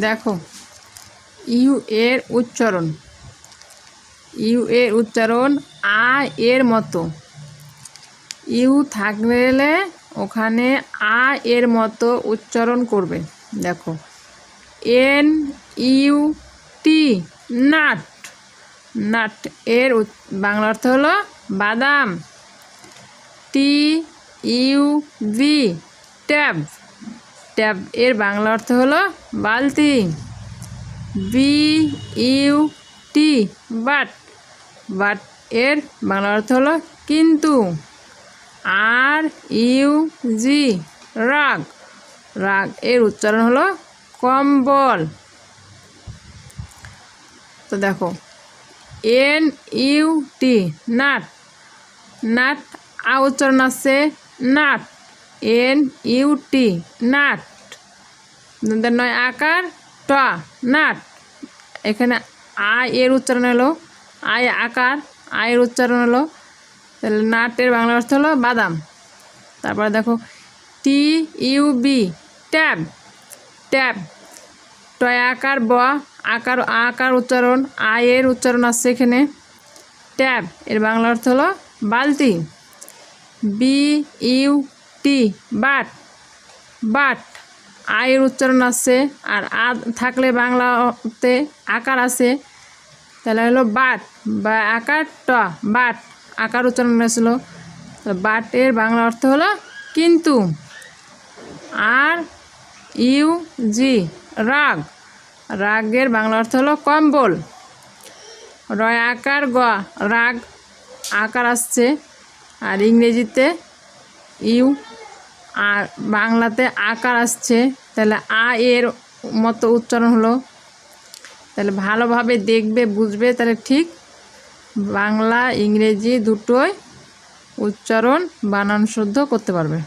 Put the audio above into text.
দেখো ইউ এর উচ্চারণ, ইউ এর উচ্চারণ আ এর মতো। ইউ থাকলে ওখানে আ এর মতো উচ্চারণ করবে। দেখো N U T nut, nut এর বাংলা অর্থ হলো বাদাম। T U V tab, tab এর বাংলা অর্থ হলো বালতি। B U T but, but এর বাংলা অর্থ হলো কিন্তু। আর ইউ জি রাগ, রাগ এর উচ্চারণ হলো কম্বল। তো দেখো N U T nut, nut আ উচ্চারণ আছে nut, N U T nut. নয় আকার ট নাট, এখানে আ এর উচ্চারণ হলো আয় আকার, আয়ের উচ্চারণ হলো, তাহলে নাটের বাংলা অর্থ হলো বাদাম। তারপরে দেখো T U B tab, tab টয় আকার ব আকার, আকার উচ্চারণ, আয়ের উচ্চারণ আছে এখানে। ট্যাব এর বাংলা অর্থ হলো বালতি। B U T but, but আয়ের উচ্চারণ আছে আর আ থাকলে বাংলাতে আকার আছে, তাহলে হলো বাট বা আকার ট বাট, আকার উচ্চারণ হয়েছিল। বাটের বাংলা অর্থ হলো কিন্তু। আর ইউ জি রাগ, রাগের বাংলা অর্থ হলো কম্বল। রয় আকার গ রাগ আকার আসছে আর ইংরেজিতে ইউ আর বাংলাতে আকার আসছে, তাহলে আ এর মতো উচ্চারণ হলো। তাহলে ভালোভাবে দেখবে বুঝবে, তাহলে ঠিক বাংলা ইংরেজি দুটোই উচ্চারণ বানান শুদ্ধ করতে পারবে।